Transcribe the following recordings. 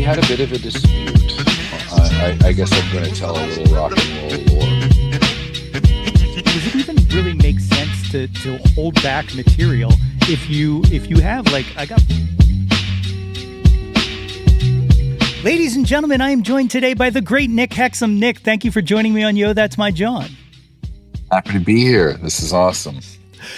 had a bit of a dispute. I guess I'm going to tell a little rock and roll lore. Does it even really make sense to hold back material if you have like I got. Ladies and gentlemen, I am joined today by the great Nick Hexum. Nick, thank you for joining me on Yo, That's My Jawn. Happy to be here. This is awesome.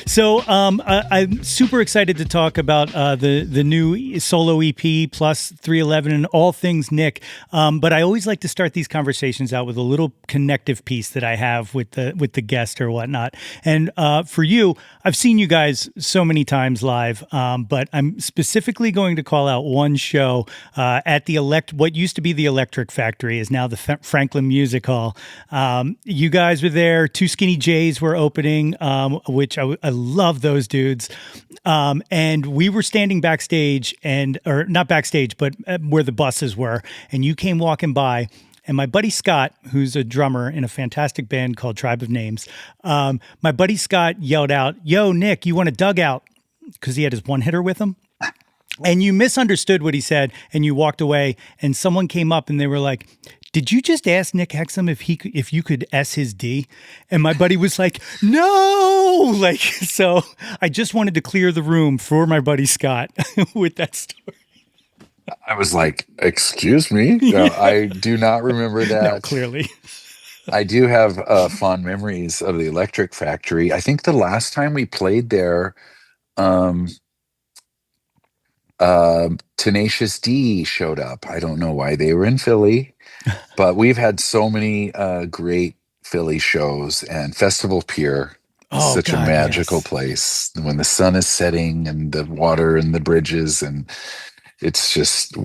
So I'm super excited to talk about the new solo EP plus 311 and all things Nick. But I always like to start these conversations out with a little connective piece that I have with the guest or whatnot. And for you, I've seen you guys so many times live, but I'm specifically going to call out one show at the what used to be the Electric Factory is now the Franklin Music Hall. You guys were there. Two Skinny Jays were opening, which I love those dudes. And we were standing backstage or not backstage, but where the buses were. And you came walking by and my buddy Scott, who's a drummer in a fantastic band called Tribe of Names. My buddy Scott yelled out, "Yo, Nick, you want a dugout?" Because he had his one hitter with him. And you misunderstood what he said and you walked away and someone came up and they were like, "Did you just ask Nick Hexum if you could S his D?" And my buddy was like, "No!" Like, so I just wanted to clear the room for my buddy Scott with that story. I was like, "Excuse me?" No, I do not remember that. No, clearly. I do have fond memories of the Electric Factory. I think the last time we played there, Tenacious D showed up. I don't know why they were in Philly, but we've had so many great Philly shows and Festival Pier. Oh, Such God, a magical yes. place when the sun is setting and the water and the bridges, and it's just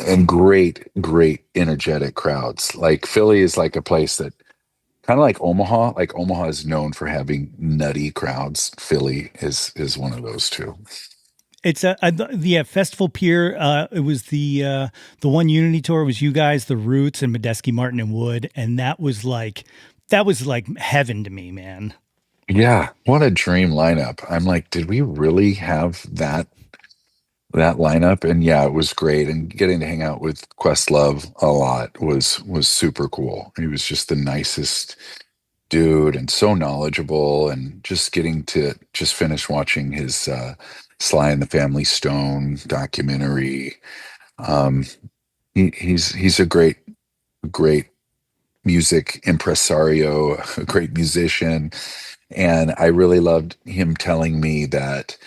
and great, great energetic crowds. Like Philly is like a place that kind of like Omaha. Like Omaha is known for having nutty crowds. Philly is one of those too. It's the Festival Pier. It was the one Unity tour was you guys, the Roots, and Medeski, Martin, and Wood, and that was like heaven to me, man. Yeah, what a dream lineup. I'm like, did we really have that lineup? And yeah, it was great. And getting to hang out with Questlove a lot was super cool. He was just the nicest dude and so knowledgeable, and just getting to just finish watching his Sly and the Family Stone documentary. Um, he's a great music impresario, a great musician. And I really loved him telling me that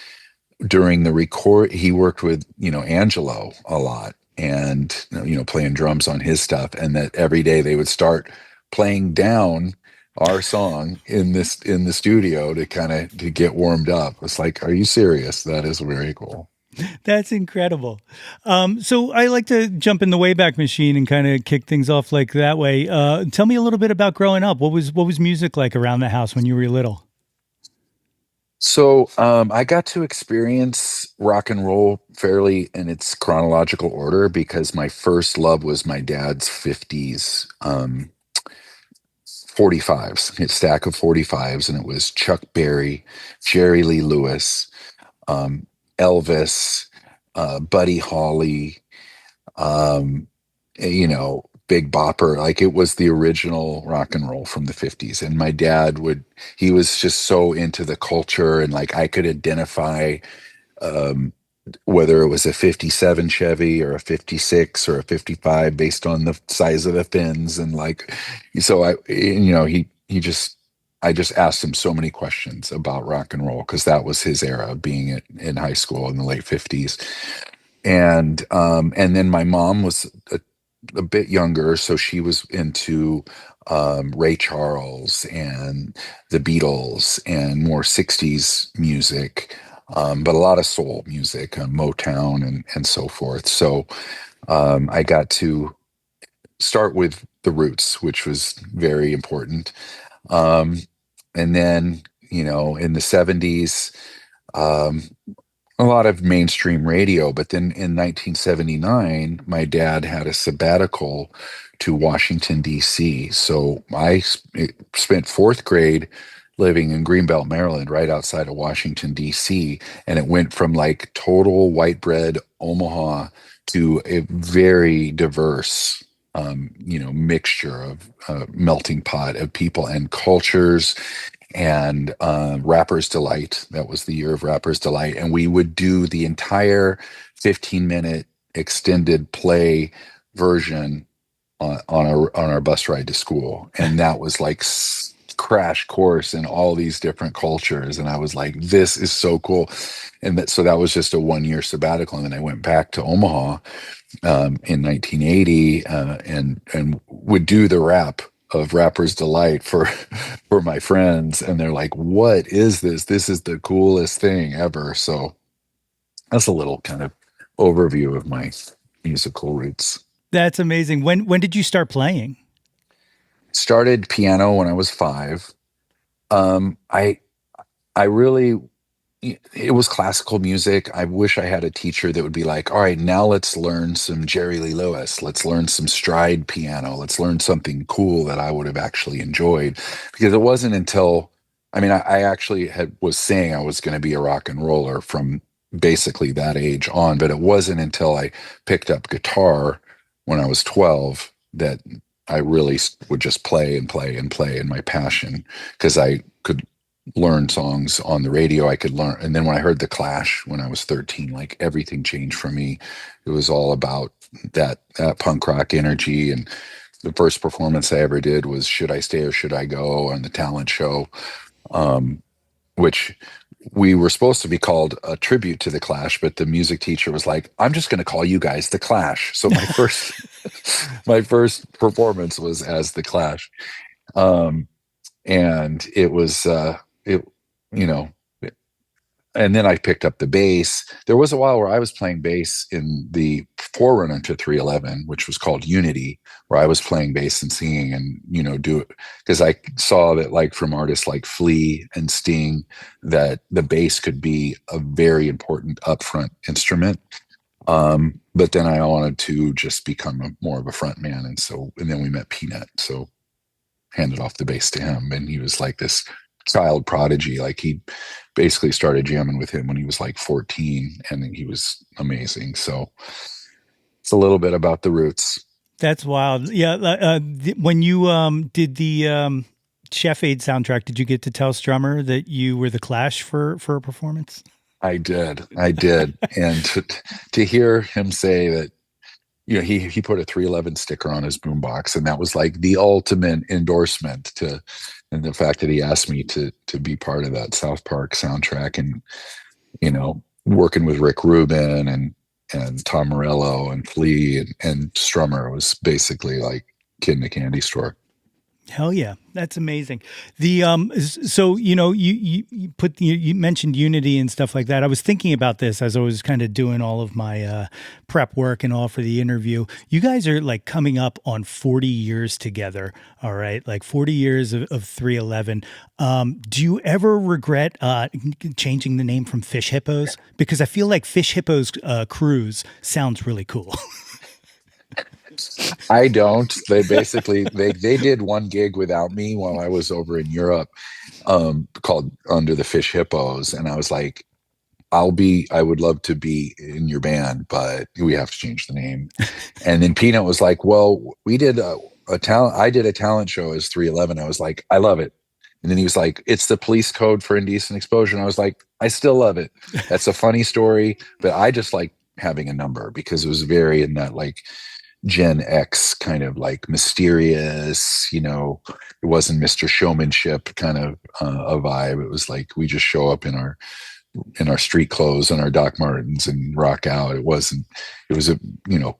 during the record, he worked with, Angelo a lot and, playing drums on his stuff. And that every day they would start playing down our song in the studio to get warmed up. It's like, are you serious? That is very cool. That's incredible. So I like to jump in the Wayback Machine and kind of kick things off like that way. Tell me a little bit about growing up. What was music like around the house when you were little? So I got to experience rock and roll fairly in its chronological order because my first love was my dad's 50s 45s, a stack of 45s, and it was Chuck Berry, Jerry Lee Lewis, Elvis, Buddy Holly, um, Big Bopper. Like it was the original rock and roll from the 50s. And my dad he was just so into the culture, and like I could identify um, whether it was a 57 Chevy or a 56 or a 55 based on the size of the fins. And like, so I just asked him so many questions about rock and roll because that was his era, being in high school in the late 50s. And then my mom was a bit younger, so she was into Ray Charles and the Beatles and more 60s music, but a lot of soul music, Motown and so forth. So I got to start with the Roots, which was very important. Um, and then, in the 70s, um, a lot of mainstream radio. But then in 1979, my dad had a sabbatical to Washington, D.C. So I spent fourth grade living in Greenbelt, Maryland, right outside of Washington, D.C. And it went from like total white bread Omaha to a very diverse, mixture of melting pot of people and cultures and Rapper's Delight. That was the year of Rapper's Delight. And we would do the entire 15-minute extended play version on our bus ride to school, and that was like crash course in all these different cultures. And I was like, this is so cool. And that was just a 1 year sabbatical, and then I went back to Omaha in 1980 and would do the rap of Rapper's Delight for for my friends, and they're like, what is this? This is the coolest thing ever. So that's a little kind of overview of my musical roots. That's amazing. When did you start playing? Started piano when I was 5. I really, it was classical music. I wish I had a teacher that would be like, all right, now let's learn some Jerry Lee Lewis. Let's learn some stride piano. Let's learn something cool that I would have actually enjoyed. Because it wasn't until, I mean, I actually was saying I was going to be a rock and roller from basically that age on, but it wasn't until I picked up guitar when I was 12 that I really would just play and play and play in my passion, because I could learn songs on the radio. I could learn. And then when I heard The Clash when I was 13, like everything changed for me. It was all about that punk rock energy. And the first performance I ever did was Should I Stay or Should I Go on the talent show, um, which we were supposed to be called a tribute to The Clash, but the music teacher was like, I'm just going to call you guys The Clash. So my first my first performance was as The Clash. Um, and it was it you know and then I picked up the bass. There was a while where I was playing bass in the forerunner to 311, which was called Unity, where I was playing bass and singing, and do it because I saw that, like, from artists like Flea and Sting, that the bass could be a very important upfront instrument. But then I wanted to just become more of a front man, and then we met Peanut, so handed off the bass to him, and he was like this child prodigy. Like, he basically started jamming with him when he was like 14, and he was amazing. So it's a little bit about the roots. That's wild. Yeah. When you did the Chef Aid soundtrack, did you get to tell Strummer that you were the Clash for a performance? I did, and to hear him say that, he put a 311 sticker on his boombox, and that was like the ultimate endorsement to, and the fact that he asked me to be part of that South Park soundtrack, and working with Rick Rubin and Tom Morello and Flea and Strummer was basically like kid in a candy store. Hell yeah, that's amazing. The so you mentioned Unity and stuff like that. I was thinking about this as I was kind of doing all of my prep work and all for the interview. You guys are like coming up on 40 years together. All right, like 40 years of 311. Do you ever regret changing the name from Fish Hippos? Because I feel like Fish Hippos Cruise sounds really cool. I don't. They basically they did one gig without me while I was over in Europe, called Under the Fish Hippos, and I was like, I would love to be in your band, but we have to change the name. And then Peanut was like, well, we did a talent. I did a talent show as 311. I was like, I love it. And then he was like, it's the police code for indecent exposure. And I was like, I still love it. That's a funny story, but I just like having a number because it was very in that, like, Gen X kind of like mysterious, it wasn't Mr. Showmanship kind of a vibe. It was like we just show up in our street clothes and our Doc Martens and rock out. It was a,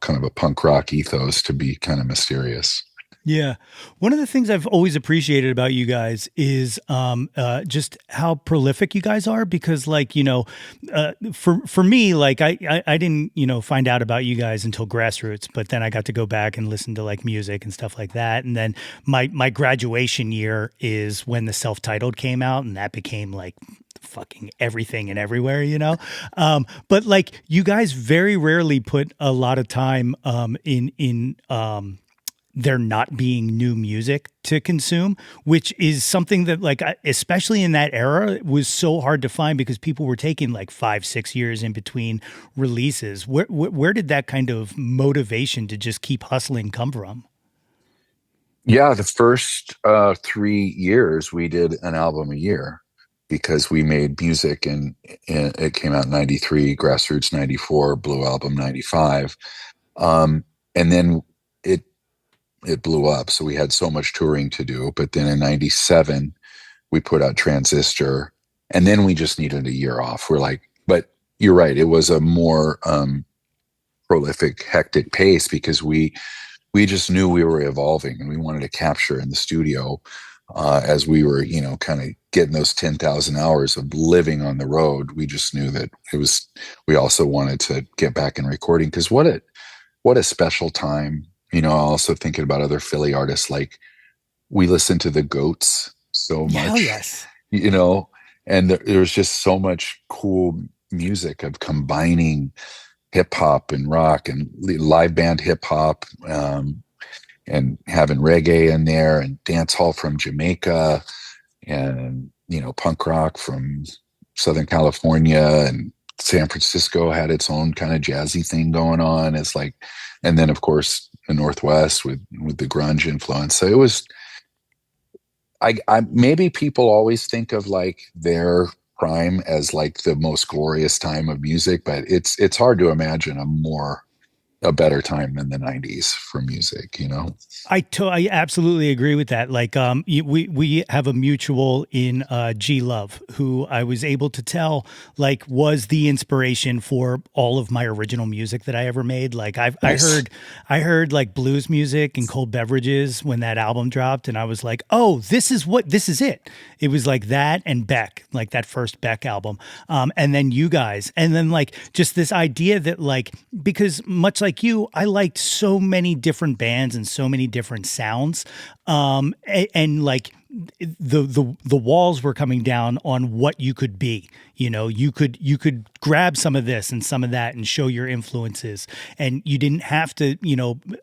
kind of a punk rock ethos to be kind of mysterious. Yeah. One of the things I've always appreciated about you guys is just how prolific you guys are, because, like, for me, like, I didn't, find out about you guys until Grassroots, but then I got to go back and listen to like music and stuff like that. And then my graduation year is when the self-titled came out, and that became like fucking everything and everywhere, but like, you guys very rarely put a lot of time in there not being new music to consume, which is something that, like, especially in that era, was so hard to find because people were taking like 5, 6 years in between releases. Where did that kind of motivation to just keep hustling come from? Yeah, the first 3 years we did an album a year because we made music, and it came out in 93, Grassroots 94, Blue Album 95. And then it it blew up. So we had so much touring to do. But then in 97, we put out Transistor, and then we just needed a year off. We're like, but you're right, it was a more prolific, hectic pace because we just knew we were evolving and we wanted to capture in the studio as we were, kind of getting those 10,000 hours of living on the road. We just knew that we also wanted to get back in recording because what a special time. Also thinking about other Philly artists, like we listened to the Goats so Hell much, yes. you know, and there was just so much cool music of combining hip hop and rock and live band hip hop, and having reggae in there and dance hall from Jamaica, and punk rock from Southern California, and San Francisco had its own kind of jazzy thing going on. It's like, and then of course the Northwest with the grunge influence. So it was, I maybe people always think of like their prime as like the most glorious time of music, but it's hard to imagine a better time than the 90s for music. I absolutely agree with that. Like, we have a mutual in G Love, who I was able to tell like was the inspiration for all of my original music that I ever made. Like, Nice. I heard like blues music and cold beverages when that album dropped, and I was like, oh, this is it. It was like that and Beck, like that first Beck album, and then you guys, and then like just this idea that like, because much like you, I liked so many different bands and so many different sounds, and like the walls were coming down on what you could be. You could grab some of this and some of that and show your influences, and you didn't have to,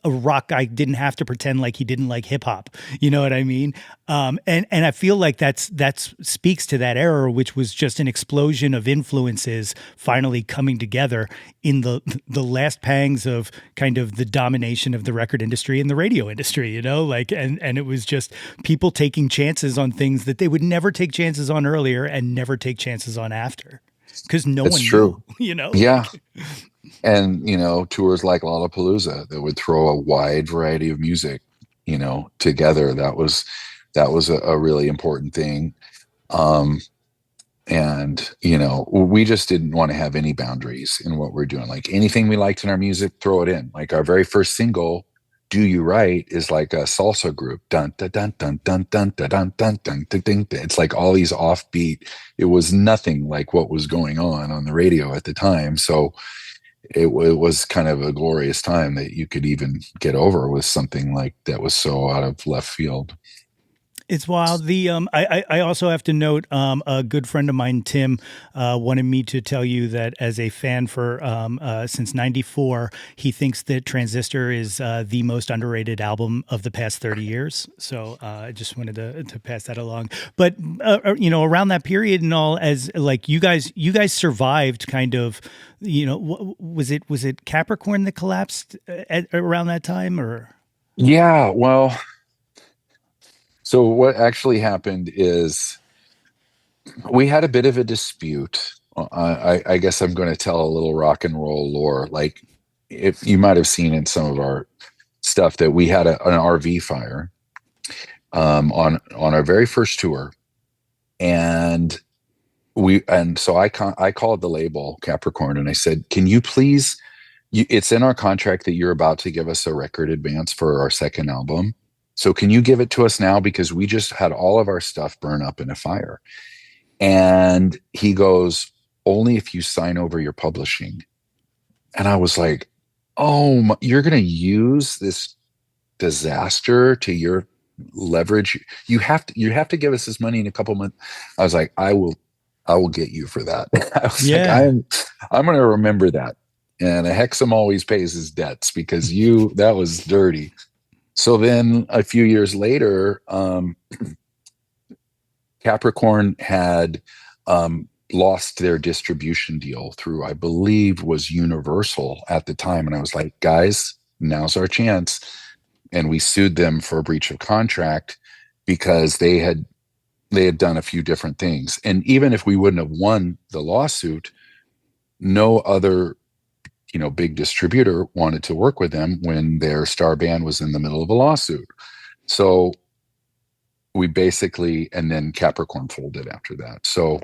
a rock guy didn't have to pretend like he didn't like hip hop. You know what I mean? And I feel like that's speaks to that era, which was just an explosion of influences finally coming together in the last pangs of kind of the domination of the record industry and the radio industry. Like, and it was just people taking chances on things that they would never take chances on earlier and never take chances on after, because no It's one knew. true. Yeah. Like, And tours like Lollapalooza that would throw a wide variety of music together. That was a really important thing. um and we just didn't want to have any boundaries in what we're doing. Like anything we liked in our music, throw it in. Like our very first single, Do You Right, is like a salsa group. Dun dun dun dun dun dun dun dun dun dun dun dun. It's like all these offbeat. It was nothing like what was going on the radio at the time. So it was kind of a glorious time that you could even get over with something like that was so out of left field. it's wild. I also have to note, a good friend of mine, Tim, wanted me to tell you that as a fan for since '94, he thinks that Transistor is the most underrated album of the past 30 years. So I just wanted to pass that along. But around that period and all, as like you guys survived kind of. Was it Capricorn that collapsed around that time, or? Yeah, well, so what actually happened is we had a bit of a dispute. I guess I'm going to tell a little rock and roll lore. Like, if you might have seen in some of our stuff that we had an RV fire on our very first tour, and so I called the label Capricorn and I said, "Can you please? It's in our contract that you're about to give us a record advance for our second album. So can you give it to us now? Because we just had all of our stuff burn up in a fire." And he goes, "Only if you sign over your publishing." And I was like, "Oh, you're going to use this disaster to your leverage? You have to give us this money in a couple months." I was like, I will get you for that." I was like, Yeah. I'm going to remember that. And a Hexum always pays his debts because that was dirty. So then a few years later, Capricorn had lost their distribution deal through, I believe, was Universal at the time. And I was like, guys, now's our chance. And we sued them for a breach of contract because they had done a few different things. And even if we wouldn't have won the lawsuit, no other big distributor wanted to work with them when their star band was in the middle of a lawsuit. So we basically, and then Capricorn folded after that. So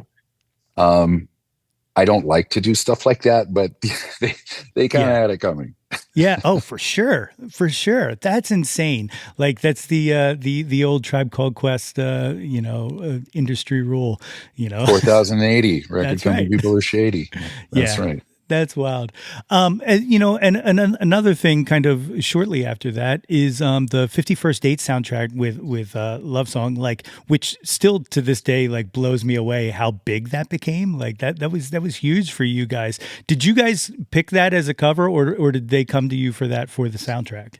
I don't like to do stuff like that, but they kind of Yeah. had it coming. Yeah. Oh, for sure. For sure. That's insane. Like that's the old Tribe Called Quest, industry rule, 4080 record That's company right. people are shady. That's Yeah. right. That's wild. And another thing kind of shortly after that is the 51st Date soundtrack with Love Song, like, which still to this day, like, blows me away how big that became. Like that was huge for you guys. Did you guys pick that as a cover, or did they come to you for that for the soundtrack?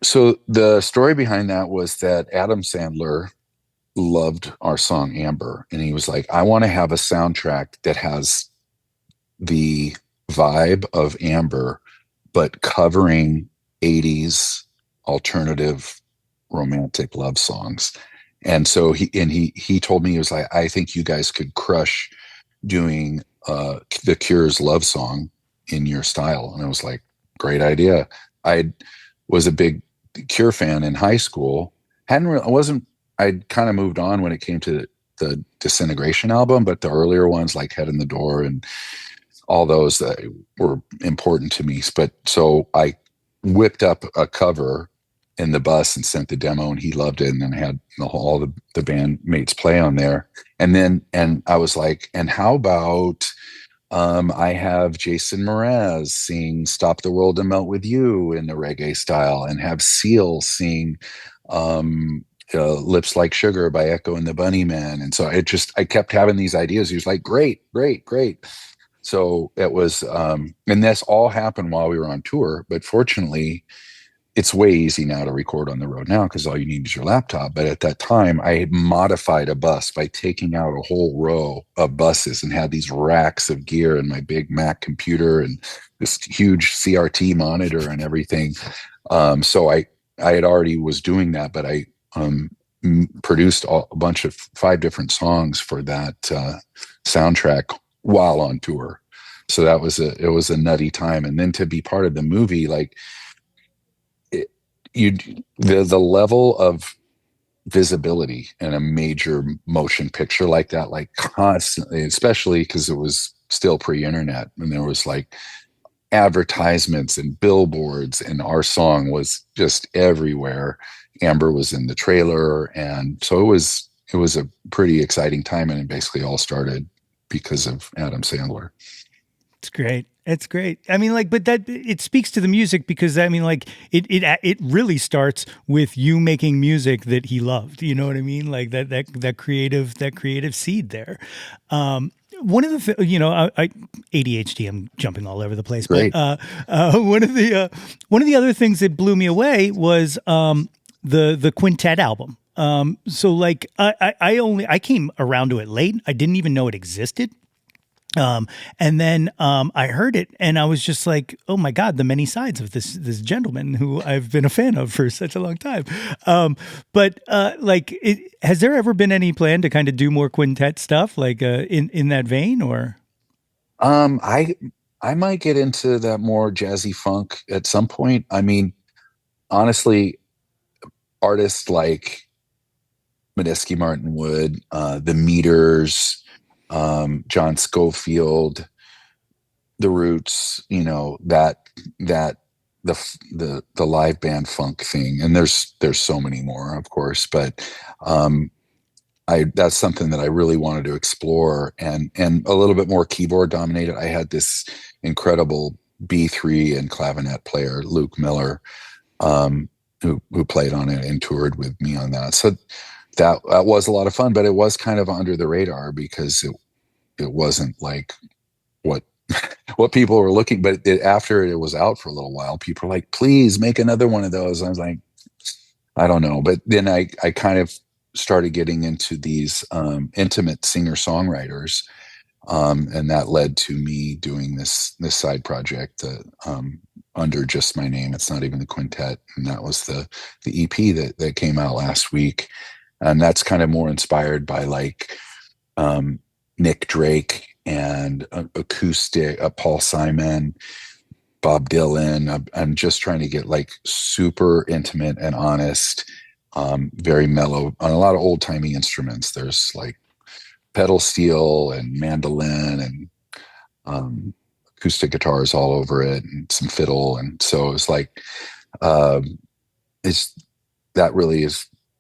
So the story behind that was that Adam Sandler loved our song Amber, and he was like, I want to have a soundtrack that has the vibe of Amber, but covering 80s alternative romantic love songs. And so he told me, he was like, I think you guys could crush doing the Cure's love song in your style. And I was like, great idea. I was a big Cure fan in high school. I wasn't, I'd kind of moved on when it came to the Disintegration album, but the earlier ones like Head in the Door and all those that were important to me. But so I whipped up a cover in the bus and sent the demo, and he loved it, and then had all the bandmates play on there. And I was like, and how about I have Jason Mraz sing "Stop the World and Melt with You" in the reggae style, and have Seal sing "Lips Like Sugar" by Echo and the Bunnymen. And so I kept having these ideas. He was like, "Great, great, great." So it was, and this all happened while we were on tour. But fortunately, it's way easy now to record on the road now because all you need is your laptop. But at that time, I had modified a bus by taking out a whole row of buses and had these racks of gear and my big Mac computer and this huge CRT monitor and everything. So I had already was doing that, but I produced a bunch of 5 different songs for that soundtrack while on tour. So it was a nutty time. And then to be part of the movie, like, the level of visibility in a major motion picture like that, like constantly, especially because it was still pre-internet, and there was like advertisements and billboards, and our song was just everywhere. Amber was in the trailer, and so it was a pretty exciting time, and it basically all started because of Adam Sandler. It's great. It's great. I mean, like, but that it speaks to the music because I mean, like, it really starts with you making music that he loved. You know what I mean? Like that creative seed there. One of the I ADHD. I'm jumping all over the place, but Great. one of the other things that blew me away was the Quintet album. So like I came around to it late. I didn't even know it existed. And then I heard it, and I was just like, "Oh my God, the many sides of this gentleman who I've been a fan of for such a long time." Has there ever been any plan to kind of do more quintet stuff, like in that vein, or? I might get into that more jazzy funk at some point. I mean, honestly, artists like Medeski Martin Wood, the Meters, John Schofield, the Roots, that the live band funk thing, and there's so many more, of course, but I that's something that I really wanted to explore, and a little bit more keyboard dominated. I had this incredible B3 and clavinet player, Luke Miller, who played on it and toured with me on that. So that was a lot of fun, but it was kind of under the radar because it wasn't like what what people were looking. But after it was out for a little while, people were like, "Please make another one of those." I was like, I don't know. But then I kind of started getting into these intimate singer songwriters, and that led to me doing this side project under just my name. It's not even the quintet, and that was the EP that came out last week, and that's kind of more inspired by like Nick Drake and acoustic, Paul Simon, Bob Dylan. I'm just trying to get like super intimate and honest, very mellow on a lot of old timey instruments. There's like pedal steel and mandolin and acoustic guitars all over it, and some fiddle. And so it's like, it's that really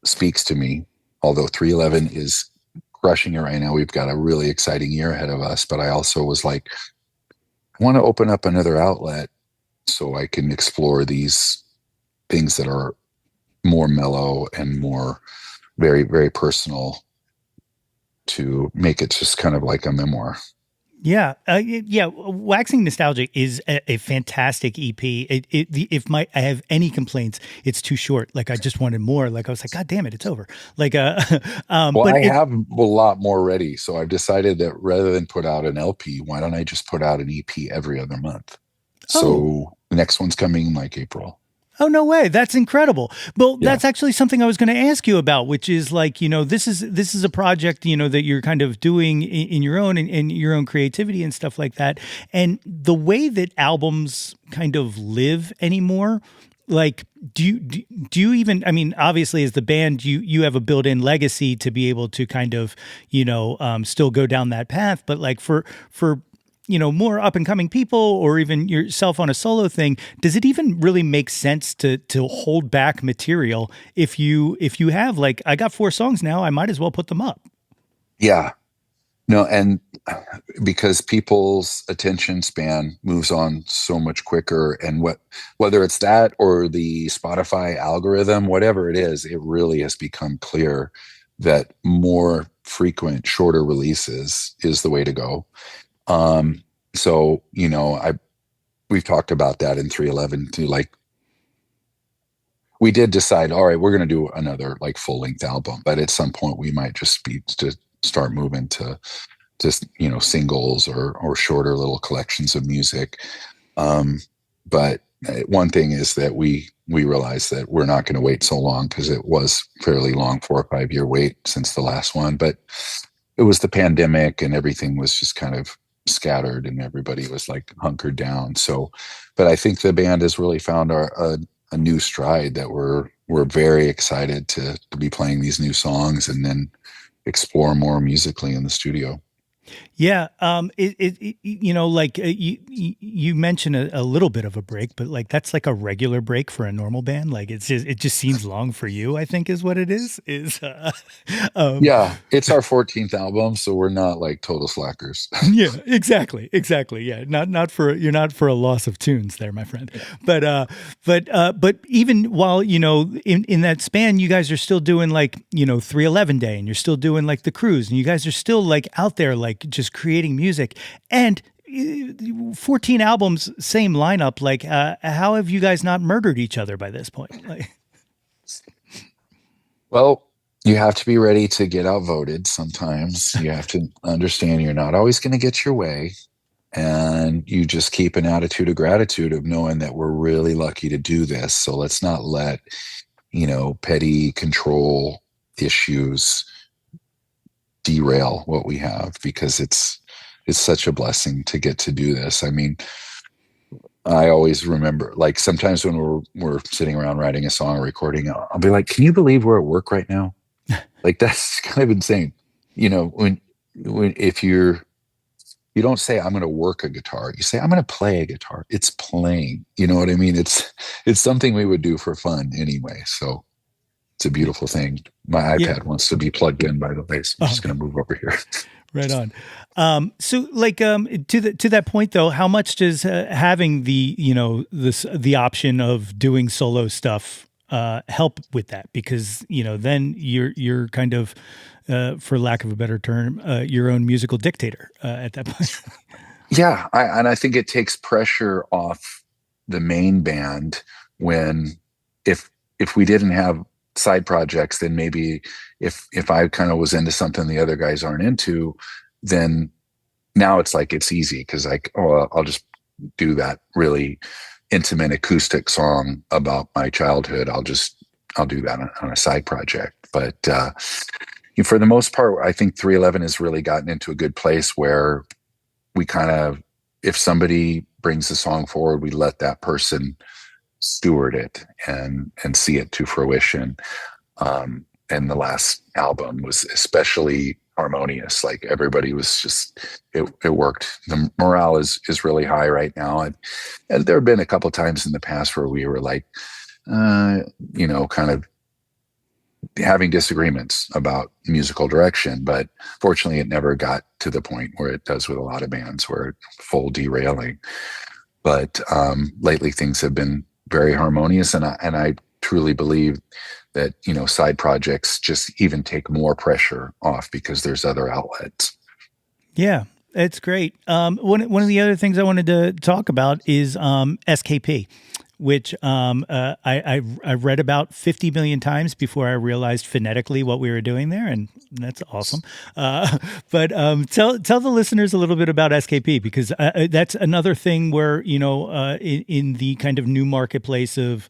speaks to me. Although 311 is crushing it right now, we've got a really exciting year ahead of us. But I also was like, I want to open up another outlet so I can explore these things that are more mellow and more very, very personal, to make it just kind of like a memoir. Yeah, yeah. Waxing Nostalgic is a fantastic EP. If I have any complaints, it's too short. Like I just wanted more. Like I was like, God damn it, it's over. Like, Well, but I it. have a lot more ready. So I've decided that rather than put out an LP, why don't I just put out an EP every other month? Oh, So the next one's coming in like April. oh no way! That's incredible. Well, Yeah. that's actually something I was going to ask you about, which is like this is a project that you're kind of doing in your own and your own creativity and stuff like that. And the way that albums kind of live anymore, like do you even, I mean, obviously as the band you have a built-in legacy to be able to kind of still go down that path, but like for more up and coming people or even yourself on a solo thing, does it even really make sense to hold back material if you have like, I got 4 songs now, I might as well put them up? Yeah. No, and because people's attention span moves on so much quicker, and whether it's that or the Spotify algorithm, whatever it is, it really has become clear that more frequent, shorter releases is the way to go. So, I we've talked about that in 311 too. Like we did decide, all right, we're going to do another like full length album, but at some point we might just be to start moving to just singles or shorter little collections of music. But one thing is that we realized that we're not going to wait so long, because it was fairly long, 4 or 5 year wait since the last one. But it was the pandemic and everything was just kind of scattered and everybody was like hunkered down. So, but I think the band has really found a new stride that we're very excited to be playing these new songs and then explore more musically in the studio. Yeah, like you mentioned a little bit of a break, but like that's like a regular break for a normal band. Like it just seems long for you, I think is what it is. Um, Yeah, it's our 14th album, so we're not like total slackers. yeah, exactly. Yeah, not for, you're not for a loss of tunes there, my friend. But even while in that span, you guys are still doing like 311 day, and you're still doing like the cruise, and you guys are still like out there like just creating music, and 14 albums, same lineup. Like, how have you guys not murdered each other by this point? Like, Well, you have to be ready to get outvoted sometimes. You have to understand you're not always going to get your way. And you just keep an attitude of gratitude of knowing that we're really lucky to do this. So let's not let, petty control issues derail what we have, because it's such a blessing to get to do this. I mean, I always remember, like, sometimes when we're sitting around writing a song or recording, I'll be like, "Can you believe we're at work right now?" Like that's kind of insane. When if you don't say I'm going to work a guitar, you say I'm going to play a guitar. It's playing. You know what I mean? It's something we would do for fun anyway. So it's a beautiful thing. My yeah. iPad wants to be plugged in, by the way, so I'm Oh, just going to move over here. right on. So like, to that point though, how much does having the option of doing solo stuff help with that? Because then you're kind of, for lack of a better term, your own musical dictator at that point. Yeah, and I think it takes pressure off the main band when if we didn't have side projects, then maybe if I kind of was into something the other guys aren't into, then now it's like it's easy because like, oh, I'll just do that really intimate acoustic song about my childhood. I'll do that on a side project. But for the most part, I think 311 has really gotten into a good place where we kind of, if somebody brings a song forward, we let that person steward it and see it to fruition. And the last album was especially harmonious. Like everybody was just, it worked. The morale is really high right now. And there have been a couple times in the past where we were like, kind of having disagreements about musical direction, but fortunately it never got to the point where it does with a lot of bands where it full derailing. But lately things have been very harmonious, and I truly believe that side projects just even take more pressure off because there's other outlets. Yeah, it's great. One of the other things I wanted to talk about is SKP, which I read about 50 million times before I realized phonetically what we were doing there, and that's awesome. But tell the listeners a little bit about SKP, because that's another thing where in the kind of new marketplace of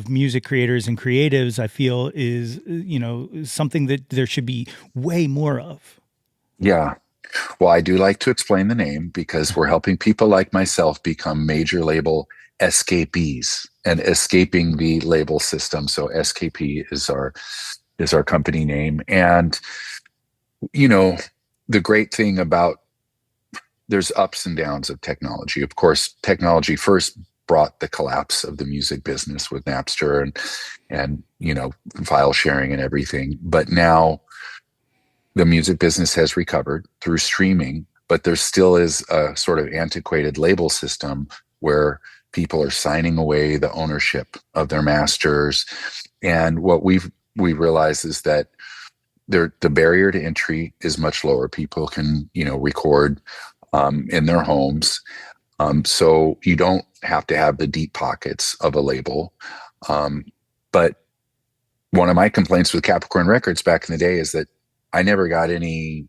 music creators and creatives, I feel is something that there should be way more of. Yeah. Well, I do like to explain the name because we're helping people like myself become major label escapees and escaping the label system. So SKP is our company name. And the great thing about, there's ups and downs of technology. Of course, technology first brought the collapse of the music business with Napster and file sharing and everything. But now the music business has recovered through streaming, but there still is a sort of antiquated label system where people are signing away the ownership of their masters. And what we realized is that the barrier to entry is much lower. People can, record in their homes. So you don't have to have the deep pockets of a label. But one of my complaints with Capricorn Records back in the day is that I never got any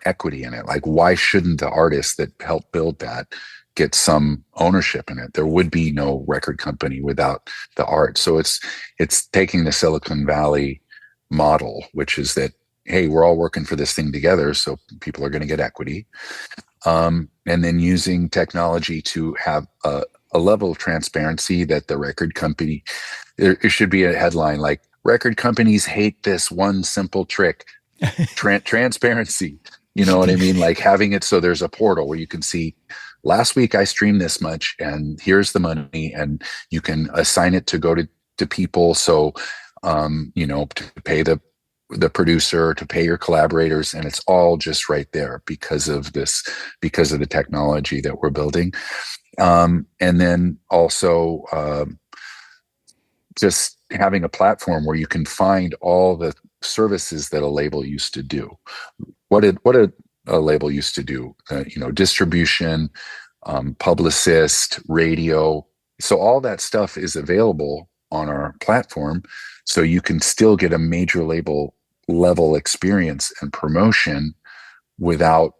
equity in it. Like, why shouldn't the artists that helped build that get some ownership in it? There would be no record company without the art. So it's taking the Silicon Valley model, which is that, hey, we're all working for this thing together, so people are going to get equity. And then using technology to have a level of transparency that the record company, it should be a headline like, record companies hate this one simple trick. Transparency, you know what I mean? Like having it so there's a portal where you can see, last week I streamed this much and here's the money, and you can assign it to go to people. So, to pay the producer, to pay your collaborators, and it's all just right there because of the technology that we're building. And then also just having a platform where you can find all the services that a label used to do. What did a label used to do? Distribution, publicist, radio. So all that stuff is available on our platform. So you can still get a major label level experience and promotion without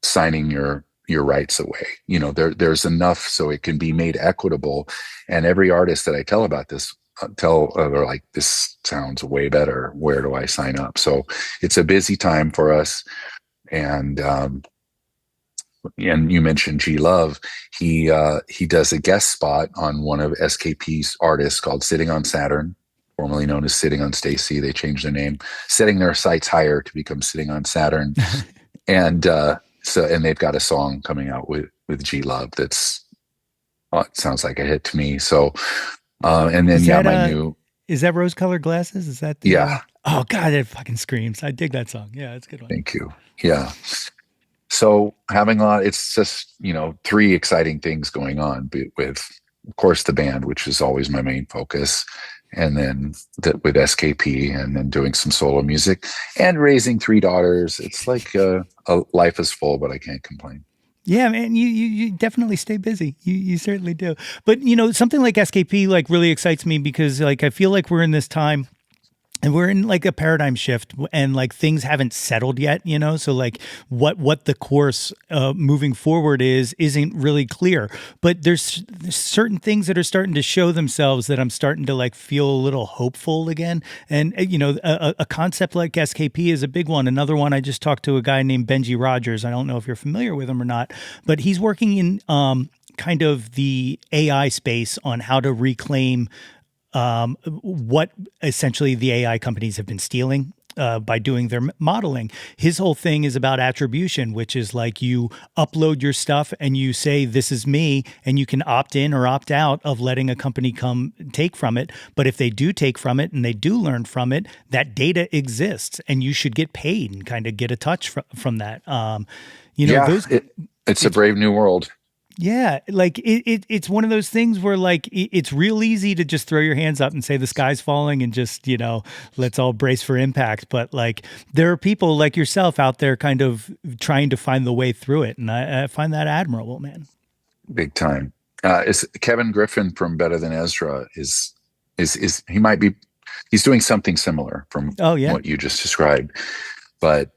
signing your rights away. There's enough so it can be made equitable. And every artist that I tell about this, they're like, this sounds way better. Where do I sign up? So it's a busy time for us. And you mentioned G Love. He does a guest spot on one of SKP's artists called Sitting on Saturn, formerly known as Sitting on Stacy. They changed their name, setting their sights higher to become Sitting on Saturn. And they've got a song coming out with G Love that's, it sounds like a hit to me. So, and then my new, is that Rose Colored Glasses? Is that yeah? Oh God, it fucking screams! I dig that song. Yeah, it's a good one. Thank you. Yeah. So having it's just three exciting things going on with, of course, the band, which is always my main focus, and then with SKP, and then doing some solo music and raising three daughters. It's like a life is full, but I can't complain. Yeah, man, you definitely stay busy. You certainly do. But something like SKP like really excites me because like I feel like we're in this time and we're in like a paradigm shift and like things haven't settled yet, so like what the course moving forward isn't really clear, but there's certain things that are starting to show themselves that I'm starting to like feel a little hopeful again. And a concept like SKP is a big one. Another one, I just talked to a guy named Benji Rogers. I don't know if you're familiar with him or not, but he's working in kind of the AI space on how to reclaim what essentially the AI companies have been stealing by doing their modeling. His whole thing is about attribution, which is like you upload your stuff and you say, this is me, and you can opt in or opt out of letting a company come take from it. But if they do take from it and they do learn from it, that data exists and you should get paid and kind of get a touch from that. Yeah, Those, it's a it's brave new world. yeah, like it's one of those things where like it's real easy to just throw your hands up and say the sky's falling and just let's all brace for impact. But like there are people like yourself out there kind of trying to find the way through it, and I find that admirable, man. Big time. Is Kevin Griffin from Better Than Ezra is he might be he's doing something similar from Oh yeah, what you just described. But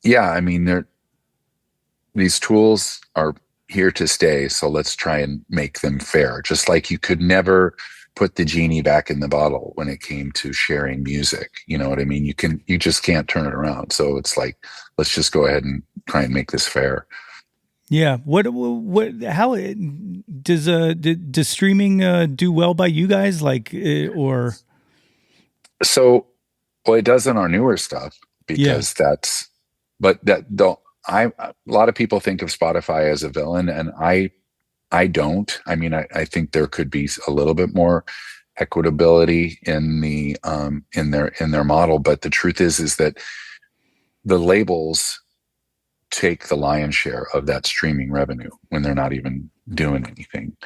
yeah, I mean these tools are here to stay, so let's try and make them fair. Just like you could never put the genie back in the bottle when it came to sharing music. You know what I mean? You just can't turn it around. So it's like, let's just go ahead and try and make this fair. yeah. What? How does streaming do well by you guys? Like or So, well, it does in our newer stuff yeah, because but that don't, a lot of people think of Spotify as a villain, and I don't. I mean, I think there could be a little bit more equitability in in their model, but the truth is that the labels take the lion's share of that streaming revenue when they're not even doing anything.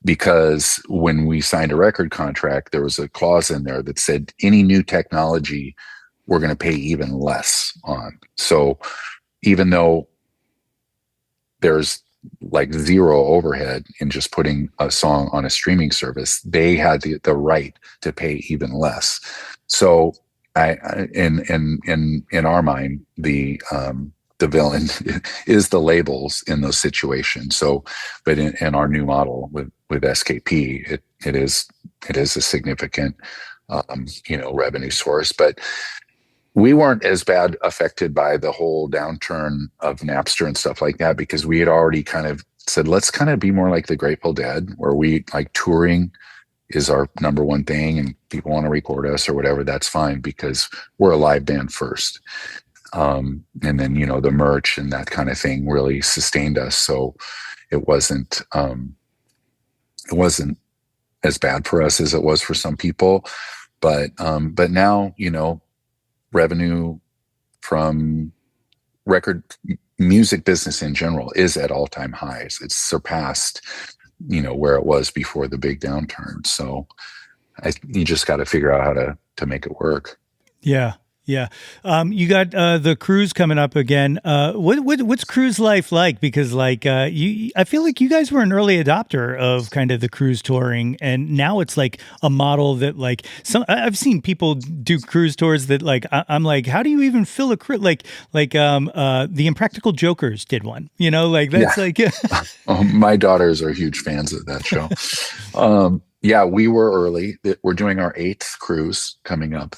Because when we signed a record contract, there was a clause in there that said any new technology we're going to pay even less on. So even though there's like zero overhead in just putting a song on a streaming service, they had the right to pay even less. So in our mind, the villain is the labels in those situations. So, but in our new model with SKP, it is a significant revenue source. But we weren't as bad affected by the whole downturn of Napster and stuff like that because we had already kind of said, let's kind of be more like the Grateful Dead, where we like touring is our number one thing, and people want to record us or whatever, that's fine because we're a live band first. And then, the merch and that kind of thing really sustained us. So it wasn't as bad for us as it was for some people. But now, revenue from record music business in general is at all-time highs. It's surpassed, where it was before the big downturn. So you just got to figure out how to make it work. yeah. Yeah, you got the cruise coming up again. What's cruise life like? Because like I feel like you guys were an early adopter of kind of the cruise touring, and now it's like a model that like I've seen people do cruise tours that like I'm like, how do you even fill a cruise? Like the Impractical Jokers did one. Like that's Yeah. like My daughters are huge fans of that show. Yeah, we were early. We're doing our 8th cruise coming up.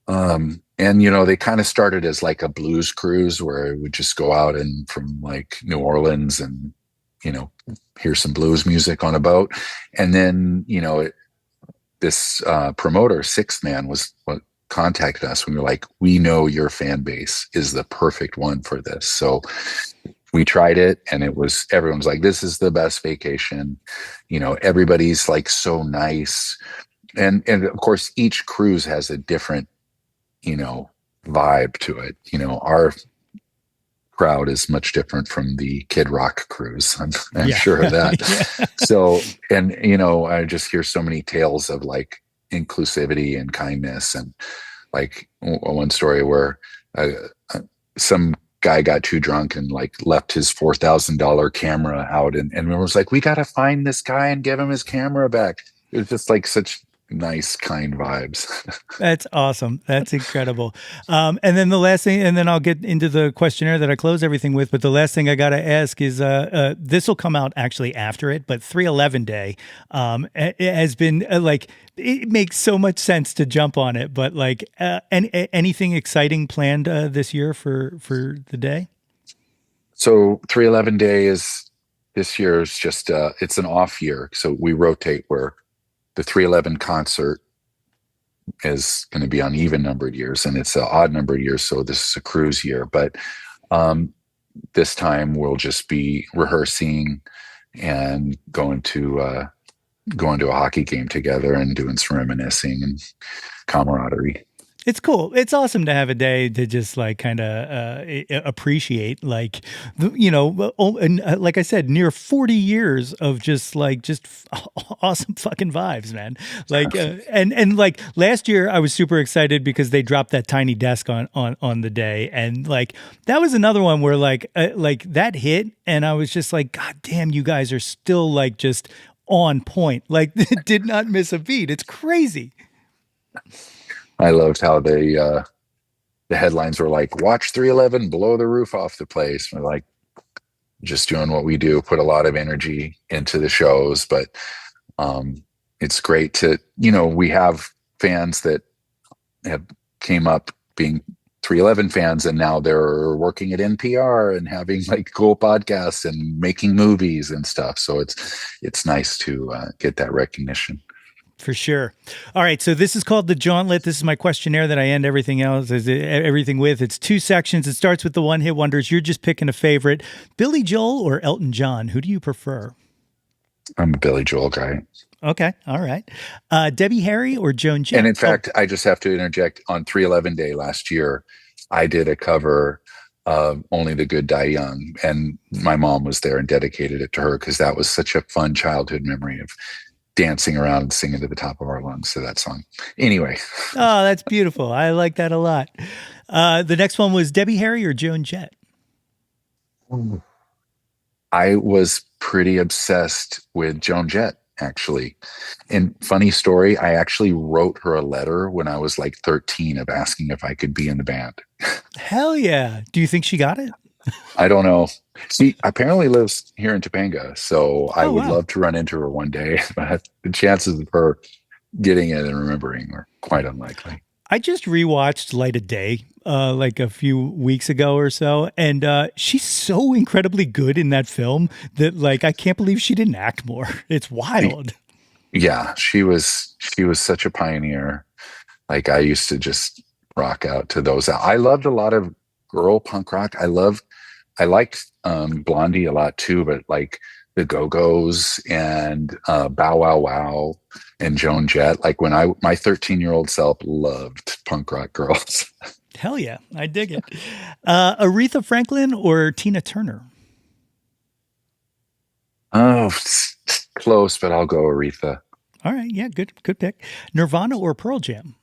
And they kind of started as like a blues cruise where it would just go out and from like New Orleans and, hear some blues music on a boat. And then, this promoter, Sixth Man, was what contacted us. We were like, we know your fan base is the perfect one for this. So we tried it, and everyone's like, this is the best vacation. Everybody's like so nice. And of course, each cruise has a different vibe to it. Our crowd is much different from the Kid Rock cruise. I'm yeah, sure of that. yeah, So, and I just hear so many tales of like inclusivity and kindness, and like one story where some guy got too drunk and like left his $4,000 camera out, and was like, we got to find this guy and give him his camera back. It was just like such nice, kind vibes. That's awesome. That's incredible. And then the last thing, and then I'll get into the questionnaire that I close everything with. But the last thing I got to ask is this will come out actually after it, but 311 Day it has been like, it makes so much sense to jump on it. But like, anything exciting planned this year for the day? So 311 Day is this year is just it's an off year. So we rotate where the 311 concert is going to be on even numbered years, and it's an odd numbered year. So this is a cruise year, but this time we'll just be rehearsing and going to a hockey game together and doing some reminiscing and camaraderie. It's cool. It's awesome to have a day to just like kind of appreciate, like, and like I said, near 40 years of just awesome fucking vibes, man. Like, and like last year I was super excited because they dropped that Tiny Desk on the day. And like, that was another one where like that hit. And I was just like, God damn, you guys are still like just on point. Like, did not miss a beat. It's crazy. I loved how the headlines were like, "Watch 311 blow the roof off the place." We're like, just doing what we do, put a lot of energy into the shows, but it's great to, we have fans that have came up being 311 fans, and now they're working at NPR and having like cool podcasts and making movies and stuff. So it's nice to get that recognition. For sure. All right. So this is called the Jawntlet. This is my questionnaire that I end everything with. It's 2 sections. It starts with the one hit wonders. You're just picking a favorite. Billy Joel or Elton John? Who do you prefer? I'm a Billy Joel guy. Okay. All right. Debbie Harry or Joan Jett? And in fact, I just have to interject, on 311 Day last year, I did a cover of Only the Good Die Young. And my mom was there and dedicated it to her because that was such a fun childhood memory of dancing around and singing to the top of our lungs to that song. Anyway. Oh, that's beautiful. I like that a lot. The next one was Debbie Harry or Joan Jett? I was pretty obsessed with Joan Jett, actually. And funny story, I actually wrote her a letter when I was like 13 of asking if I could be in the band. Hell yeah. Do you think she got it? I don't know. She apparently lives here in Topanga, so I would love to run into her one day. But the chances of her getting it and remembering are quite unlikely. I just rewatched Light of Day like a few weeks ago or so, and she's so incredibly good in that film that like I can't believe she didn't act more. It's wild. Yeah, she was such a pioneer. Like, I used to just rock out to those. I loved a lot of girl punk rock. I liked Blondie a lot too, but like the Go-Go's and Bow Wow Wow and Joan Jett. Like, when my 13-year-old self loved punk rock girls. Hell yeah, I dig it. Aretha Franklin or Tina Turner? Oh, close, but I'll go Aretha. All right, yeah, good pick. Nirvana or Pearl Jam?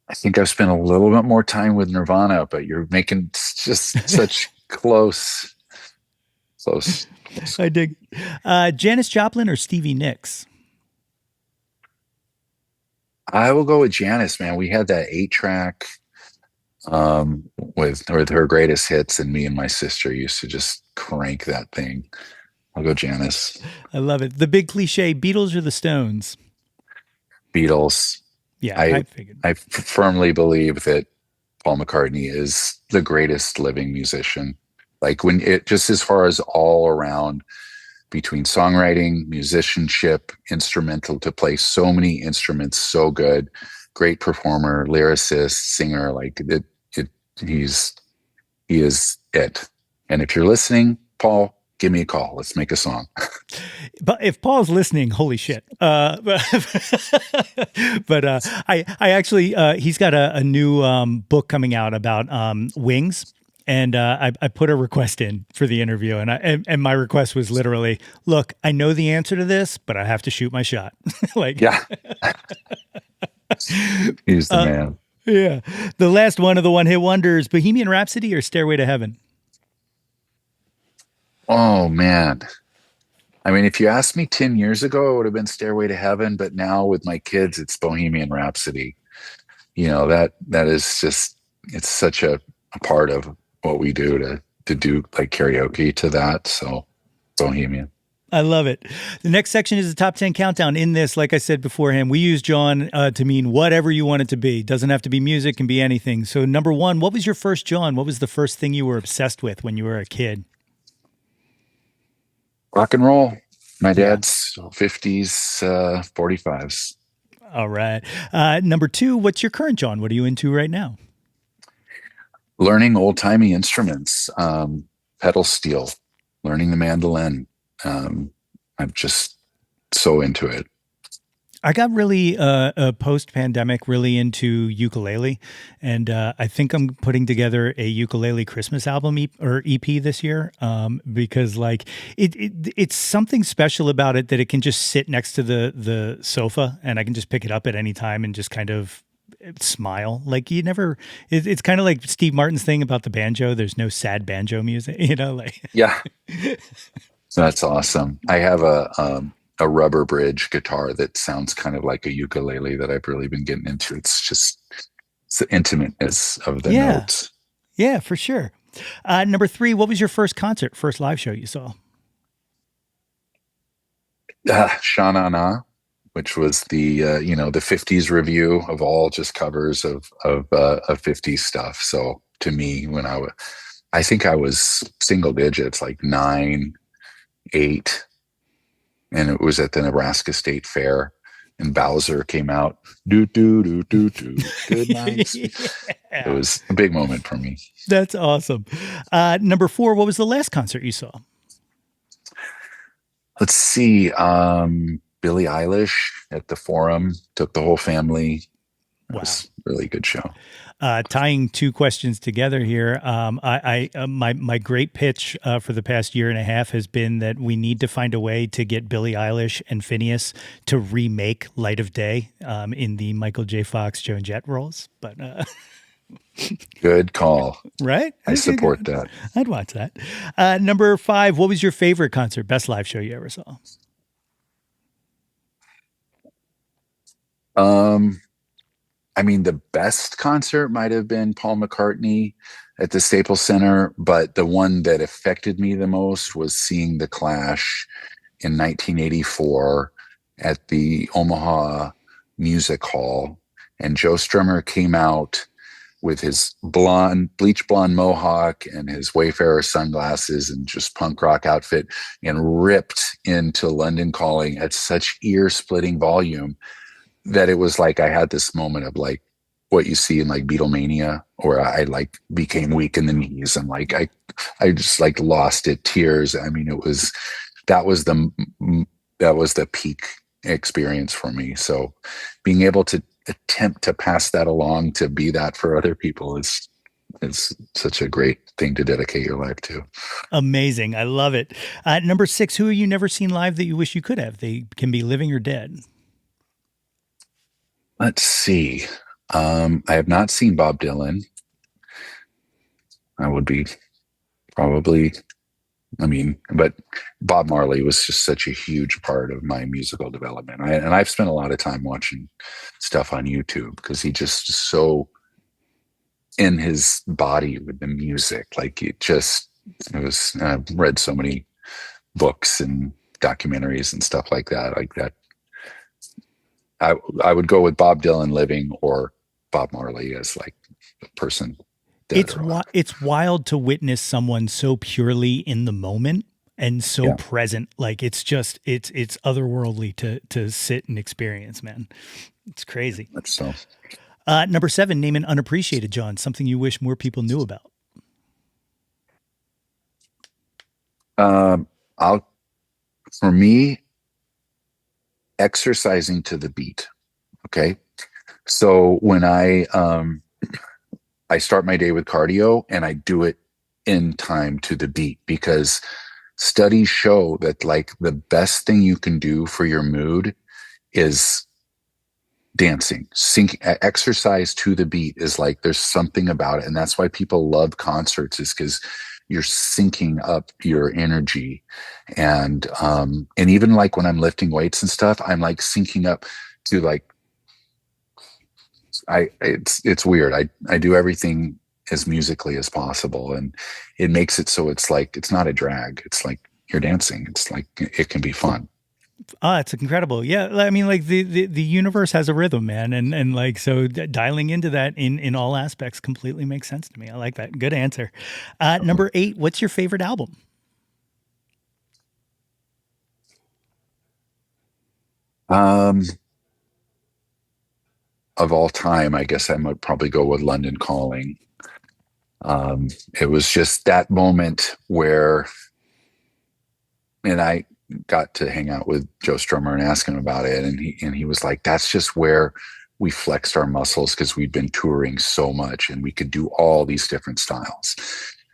I think I've spent a little bit more time with Nirvana, but you're making just such close. I dig. Janis Joplin or Stevie Nicks? I will go with Janis, man. We had that 8-track with her greatest hits, and me and my sister used to just crank that thing. I'll go Janis. I love it. The big cliche, Beatles or the Stones? Beatles. Yeah, I figured. I firmly believe that Paul McCartney is the greatest living musician. Like, when it just as far as all around, between songwriting, musicianship, instrumental, to play so many instruments so good, great performer, lyricist, singer, like he is it. And if you're listening, Paul, give me a call. Let's make a song. But if Paul's listening, holy shit. But I actually, he's got a new book coming out about wings. And I put a request in for the interview, and my request was literally, look, I know the answer to this, but I have to shoot my shot. Like, yeah. He's the man. Yeah. The last one of the one hit wonders, Bohemian Rhapsody or Stairway to Heaven? Oh man. I mean, if you asked me 10 years ago, it would have been Stairway to Heaven, but now with my kids, it's Bohemian Rhapsody. That is just it's such a part of what we do to do like karaoke to that. So Bohemian. I love it. The next section is the top 10 countdown. In this, like I said beforehand, we use Jawn to mean whatever you want it to be. Doesn't have to be music, can be anything. So, number one, what was your first Jawn? What was the first thing you were obsessed with when you were a kid? Rock and roll. My Yeah. dad's 50s, 45s. All right. Number two, what's your current Jawn? What are you into right now? Learning old timey instruments, pedal steel, learning the mandolin. I'm just so into it. I got really post pandemic really into ukulele, and I think I'm putting together a ukulele Christmas album or EP this year because like it's something special about it that it can just sit next to the sofa and I can just pick it up at any time and just kind of smile. Like you never, it's kind of like Steve Martin's thing about the banjo. There's no sad banjo music, like. Yeah, that's awesome. I have a rubber bridge guitar that sounds kind of like a ukulele that I've really been getting into. It's the intimateness of the Yeah, notes. yeah, for sure. Number three, what was your first concert, first live show you saw? Sha Na Na, which was the 50s review of all just covers of 50s stuff. So to me, I think I was single digits, like 9, 8, and it was at the Nebraska State Fair. And Bowser came out, do do do do do, good night. It Yeah, was a big moment for me. that's awesome. Number four, what was the last concert you saw? Let's see, Billie Eilish at the Forum took the whole family. It Wow. was a really good show. Tying two questions together here, my great pitch for the past year and a half has been that we need to find a way to get Billie Eilish and Phineas to remake Light of Day in the Michael J. Fox, Joan Jett roles. But Good call. right, I support that. I'd watch that. Number five, what was your favorite concert, best live show you ever saw? Um, I mean, the best concert might have been Paul McCartney at the Staples Center, but the one that affected me the most was seeing The Clash in 1984 at the Omaha Music Hall. And Joe Strummer came out with his bleach blonde mohawk and his Wayfarer sunglasses and just punk rock outfit and ripped into London Calling at such ear splitting volume that it was like I had this moment of like what you see in like Beatlemania, or I like became weak in the knees and like I just like lost it, tears. I mean, that was the that was the peak experience for me. So being able to attempt to pass that along, to be that for other people is such a great thing to dedicate your life to. Amazing. I love it. Number six, who have you never seen live that you wish you could have? They can be living or dead. Let's see. I have not seen Bob Dylan. I would be probably, I mean, but Bob Marley was just such a huge part of my musical development. And I've spent a lot of time watching stuff on YouTube because he just is so in his body with the music. Like I've read so many books and documentaries and stuff like that. I would go with Bob Dylan living or Bob Marley as like a person dead or alive. It's wild to witness someone so purely in the moment and so Yeah, present. Like it's just it's otherworldly to sit and experience, man. It's crazy. that's so. Number seven, name an unappreciated Jawn, something you wish more people knew about. I'll for me, exercising to the beat. Okay, so when I start my day with cardio and I do it in time to the beat, because studies show that like the best thing you can do for your mood is dancing, sync, exercise to the beat is like there's something about it, and that's why people love concerts, is because you're syncing up your energy, and even like when I'm lifting weights and stuff, I'm like syncing up to like it's weird. I do everything as musically as possible, and it makes it so it's like it's not a drag. It's like you're dancing. It's like it can be fun. Ah, it's incredible. Yeah, I mean, like the universe has a rhythm, man, and like so dialing into that in all aspects completely makes sense to me. I like that. Good answer. Number 8. What's your favorite album? Um, of all time, I guess I might probably go with London Calling. It was just that moment where, and I got to hang out with Joe Strummer and ask him about it, and he was like, "That's just where we flexed our muscles because we'd been touring so much, and we could do all these different styles."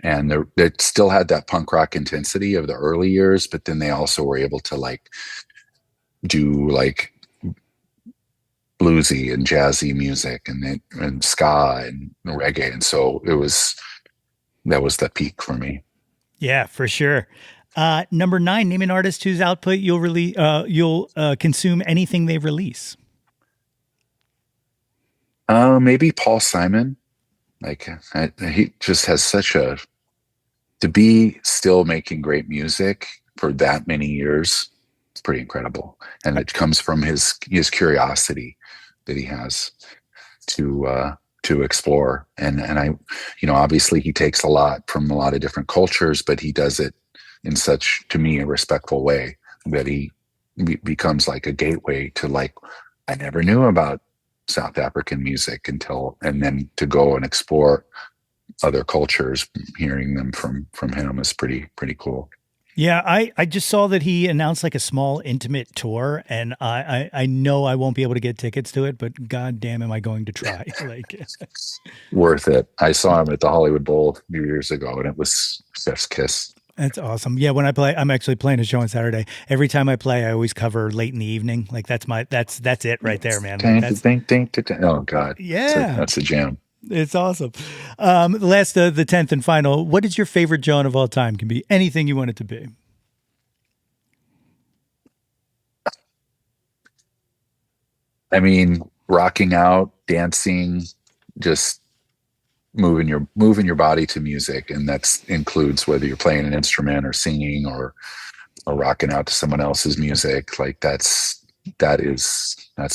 And they still had that punk rock intensity of the early years, but then they also were able to like do like bluesy and jazzy music and ska and reggae, and so that was the peak for me. Yeah, for sure. Number 9. Name an artist whose output you'll consume anything they release. Maybe Paul Simon. Like he just has such a to be still making great music for that many years. It's pretty incredible, and it comes from his curiosity that he has to explore. And I, obviously he takes a lot from a lot of different cultures, but he does it in such, to me, a respectful way that he becomes like a gateway to like, I never knew about South African music and then to go and explore other cultures, hearing them from him is pretty cool. Yeah, I just saw that he announced like a small intimate tour, and I know I won't be able to get tickets to it, but god damn am I going to try. Like Worth it. I saw him at the Hollywood Bowl a few years ago, and it was chef's kiss. That's awesome. Yeah, when I play, I'm actually playing a show on Saturday. Every time I play, I always cover late in the evening. Like that's it right there, man. Like, Oh god. Yeah, That's a jam. it's awesome. The 10th and final. What is your favorite Jawn of all time? Can be anything you want it to be. I mean, rocking out, dancing, just moving your body to music, and that includes whether you're playing an instrument or singing or rocking out to someone else's music. Like that's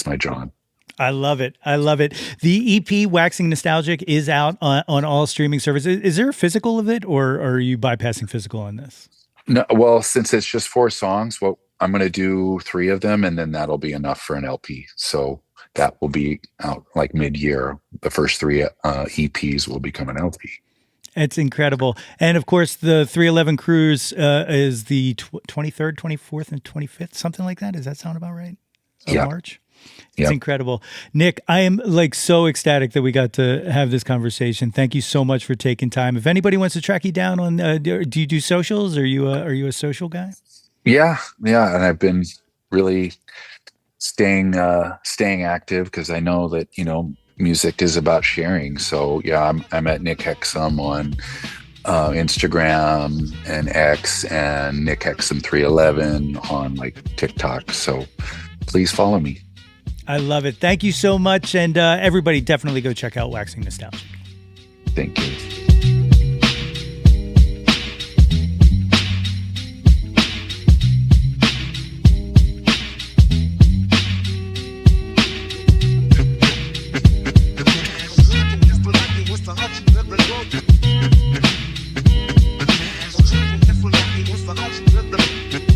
my Jawn. I love it. I love it. The EP Waxing Nostalgic is out on all streaming services. Is there a physical of it, or are you bypassing physical on this? No, well, since it's just 4 songs, well, I'm going to do 3 of them, and then that'll be enough for an LP. So that will be out like mid-year. The first 3 EPs will become an LP. It's incredible. And of course, the 311 cruise is the 23rd, 24th, and 25th, something like that. Does that sound about right? Of March? It's incredible. Nick, I am like so ecstatic that we got to have this conversation. Thank you so much for taking time. If anybody wants to track you down on, do you do socials? Are you a social guy? Yeah. And I've been really staying active because I know that, music is about sharing. So yeah, I'm at NIck Hexum on Instagram and X, and NIck Hexum 311 on like TikTok. So please follow me. I love it. Thank you so much. And everybody definitely go check out Waxing Nostalgic. Thank you. What's the